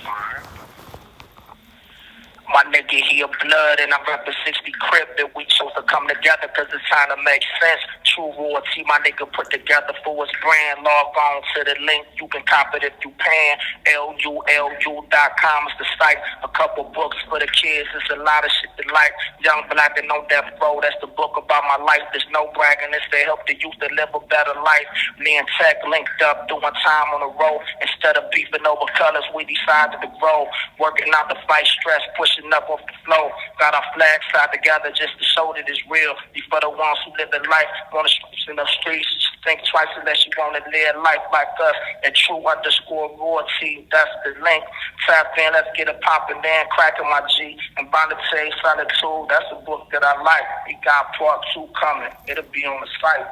Alright. My nigga here blood and I'm reppin' 60 Crip and we chose to come together cause it's time to make sense. True royalty, my nigga put together for his brand. Log on to the link, you can cop it if you pan. LULU.com is the site. A couple books for the kids, it's a lot of shit to like. Young Black and on death row, that's the book about my life. There's no bragging, it's to help the youth to live a better life. Me and Tech linked up, doing time on the road. Instead of beefing over colors, we decided to grow. Working out to fight stress, pushing up off the floor. Got our flags tied together just to show that it's real. Be for the ones who live in life on the streets, in the streets. Think twice unless you want to live life like us. And true_royalty, that's the link. Tap in, let's get it poppin', man. Cracking my G. And Bonite Solitude, that's a book that I like. We got part 2 coming. It'll be on the site.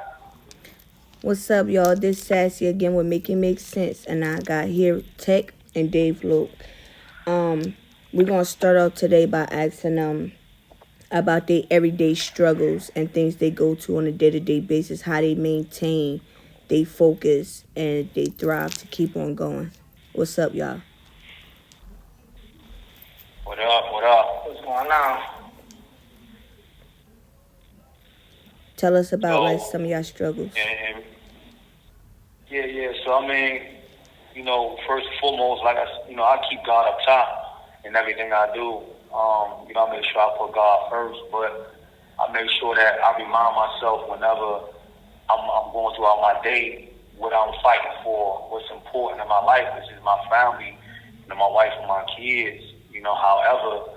What's up, y'all? This Sassy again with Make It Make Sense, and I got here Tek and Daveloc. We're gonna start off today by asking them about their everyday struggles and things they go to on a day-to-day basis, how they maintain they focus and they thrive to keep on going. What's up, y'all? What up? What up? What's going on? Tell us about like some of y'all struggles. Yeah. So I mean, first and foremost, like I keep God up top in everything I do. I make sure I put God first, but I make sure that I remind myself whenever I'm going throughout my day what I'm fighting for, what's important in my life, which is my family, my wife and my kids. However,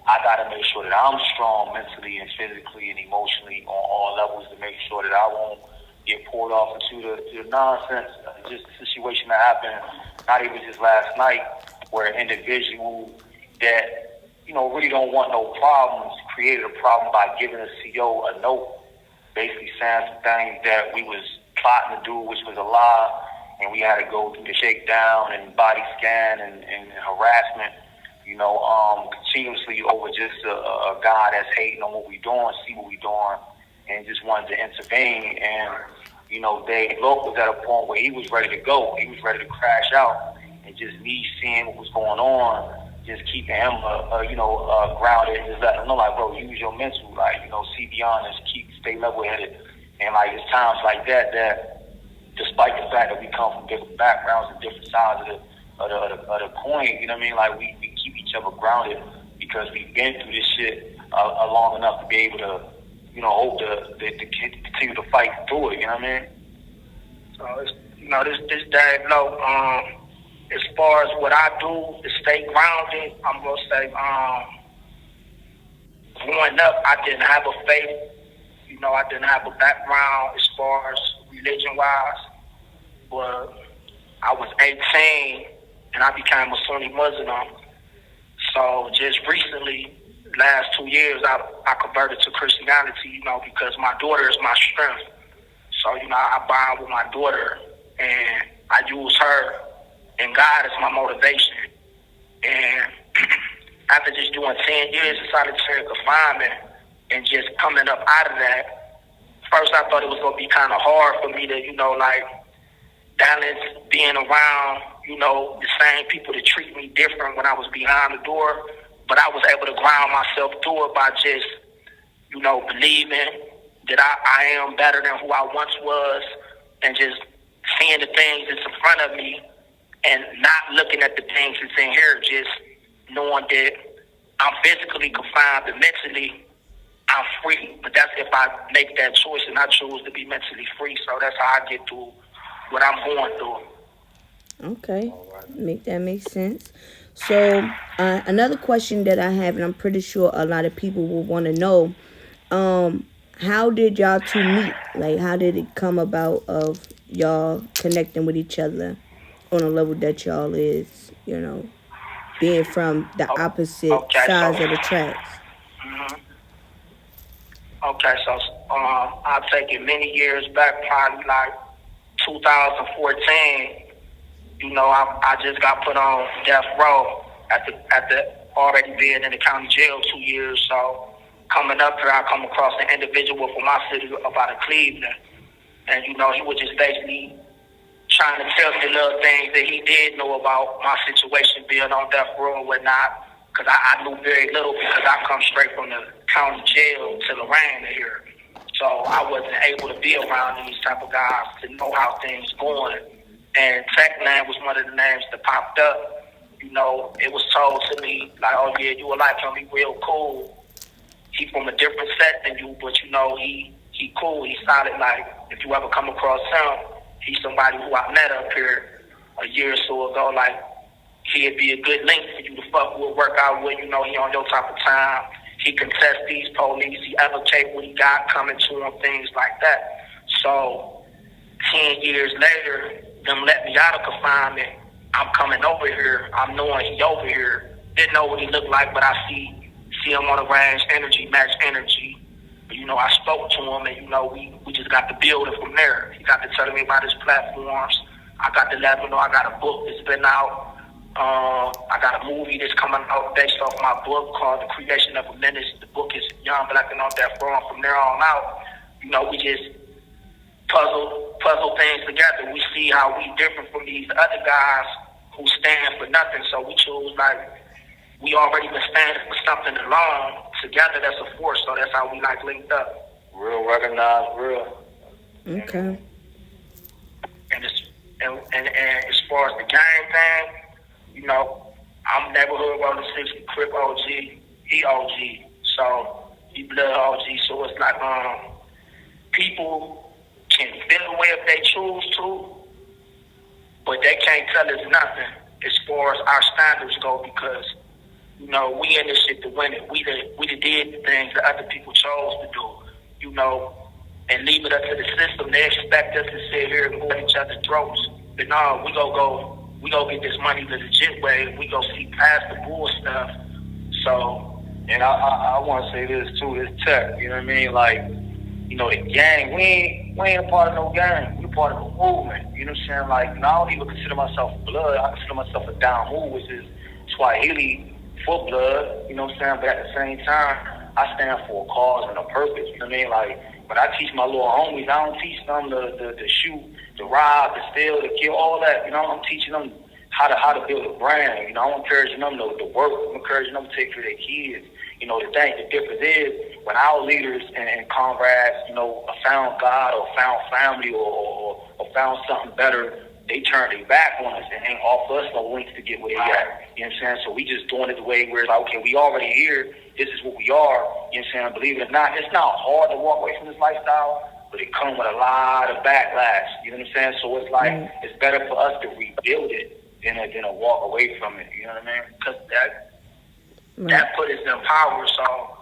I got to make sure that I'm strong mentally and physically and emotionally on all levels to make sure that I won't get poured off into the nonsense. Just the situation that happened, not even just last night, where an individual that, really don't want no problems created a problem by giving a CO a note, basically saying some things that we was plotting to do, which was a lie, and we had to go through the shakedown and body scan and harassment, continuously over just a guy that's hating on what we doing, see what we doing, and just wanted to intervene. And, Daveloc was at a point where he was ready to go. He was ready to crash out. And just me seeing what was going on, just keeping him, grounded, just letting him know, like, bro, use your mental, like, see beyond this, stay level-headed. And, like, it's times like that despite the fact that we come from different backgrounds and different sides of the coin, you know what I mean? Like, we keep each other grounded because we've been through this shit long enough to be able to, hope to continue to fight through it, you know what I mean? So, this Daveloc, as far as what I do to stay grounded, I'm going to say, growing up, I didn't have a faith. I didn't have a background as far as religion-wise. But I was 18, and I became a Sunni Muslim. So just recently, last 2 years, I converted to Christianity, because my daughter is my strength. So, I bond with my daughter, and I use her, and God is my motivation. And after just doing 10 years of solitary confinement and just coming up out of that, first I thought it was going to be kind of hard for me to, balance being around, the same people that treat me different when I was behind the door. But I was able to ground myself through it by just, believing that I am better than who I once was, and just seeing the things that's in front of me and not looking at the things that's in here, just knowing that I'm physically confined, but mentally I'm free. But that's if I make that choice and I choose to be mentally free. So that's how I get through what I'm going through. Okay, make sense. So another question that I have, and I'm pretty sure a lot of people will want to know, how did y'all two meet? Like, how did it come about of y'all connecting with each other on a level that y'all is, being from the opposite sides of the tracks? Okay, so I'll take it many years back, probably like 2014. I just got put on death row after already being in the county jail 2 years. So coming up here, I come across an individual from my city up out of Cleveland. And, he was just basically trying to tell me the little things that he did know about my situation being on death row and whatnot. Because I knew very little because I come straight from the county jail to Lorraine here. So I wasn't able to be around these type of guys to know how things going. And Tek name was one of the names that popped up. You know, it was told to me, like, oh yeah, you will like him, he real cool. He from a different set than you, but you know, he cool, he solid. Like, if you ever come across him, he's somebody who I met up here a year or so ago. Like, he'd be a good link for you to fuck with, work out with. You know, he on your type of time. He can test these police. He advocate what he got coming to him, things like that. So, 10 years later, them let me out of confinement. I'm coming over here. I'm knowing he over here. Didn't know what he looked like, but I see him on the range, energy, match energy. You know, I spoke to him, and, you know, we just got to build it from there. He got to tell me about his platforms. I got to let him know I got a book that's been out. I got a movie that's coming out based off my book called The Creation of a Menace. The book is Young Black and On Death Row. From there on out, you know, we just puzzle things together. We see how we different from these other guys who stand for nothing. So we choose, like, we already been standing for something alone. Together, that's a force. So that's how we, like, linked up. Real, recognized, real. Okay. And as far as the gang thing, you know, I'm neighborhood rolling 60, Crip OG, he OG, so he blood OG. So it's like people can feel away if they choose to, but they can't tell us nothing as far as our standards go, because, you know, we in this shit to win it. We done did the things that other people chose to do, you know, and leave it up to the system. They expect us to sit here and go at each other's throats. But no, we go get this money the legit way. We go see past the bull stuff. So, and I want to say this too. It's Tek. You know what I mean? Like, you know, the gang. We ain't a part of no gang. We a part of a movement. You know what I'm saying? Like, I don't even consider myself blood. I consider myself a down move, which is Swahili for blood. You know what I'm saying? But at the same time, I stand for a cause and a purpose. You know what I mean? Like, when I teach my little homies, I don't teach them to shoot, to rob, to steal, to kill, all that. You know, I'm teaching them how to build a brand. You know, I'm encouraging them to work. I'm encouraging them to take care of their kids. You know, the difference is when our leaders and comrades, you know, found God or found family or found something better, they turn their back on us and ain't offer us no links to get where they at. You know what I'm saying? So we just doing it the way where it's like, okay, we already here. This is what we are. You know what I'm saying? Believe it or not, it's not hard to walk away from this lifestyle, but it comes with a lot of backlash. You know what I'm saying? So it's like, it's better for us to rebuild it than to walk away from it. You know what I mean? Because that put us in power. So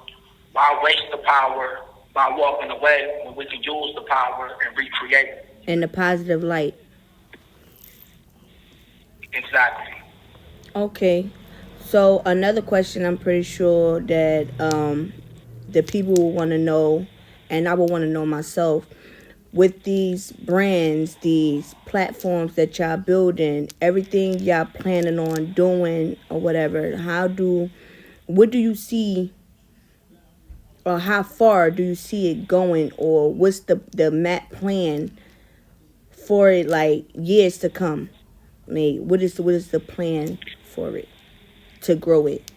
why waste the power by walking away when we can use the power and recreate it? In the positive light. Exactly. Okay. So another question I'm pretty sure that the people will want to know, and I will want to know myself, with these brands, these platforms that y'all building, everything y'all planning on doing or whatever, what do you see, or how far do you see it going, or what's the map plan for it, like years to come? What is the plan for it to grow it?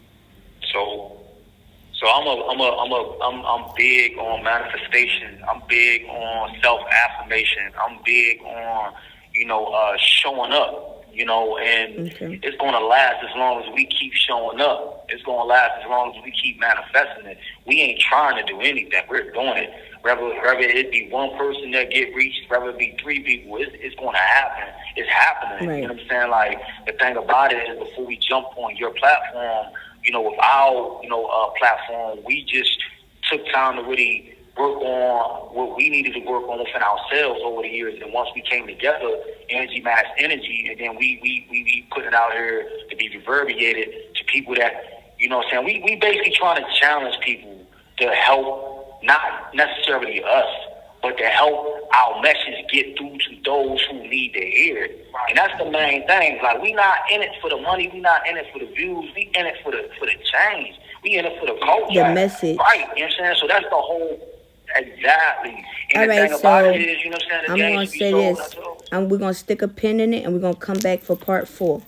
So I'm big on manifestation. I'm big on self-affirmation. I'm big on, you know, showing up, you know, and it's going to last as long as we keep showing up. It's going to last as long as we keep manifesting it. We ain't trying to do anything. We're doing it. Whether it be one person that get reached, whether it be three people, it's going to happen. It's happening. Right. You know what I'm saying? Like, the thing about it is, before we jump on your platform, you know, with our, you know, platform, we just took time to really work on what we needed to work on within ourselves over the years. And once we came together, energy matched energy, and then we put it out here to be reverberated to people that, you know what I'm saying, we basically trying to challenge people to help, not necessarily us, but to help our message get through to those who need to hear it. And that's the main thing. Like, we not in it for the money, we not in it for the views, we in it for the change. We in it for the culture. The message. Right, you know what I'm saying? So that's the whole Exactly. And All the right, thing about so it is, you know what I'm saying, the I'm game gonna should be say sold this. unto those. We're gonna stick a pin in it, and we're gonna come back for part 4.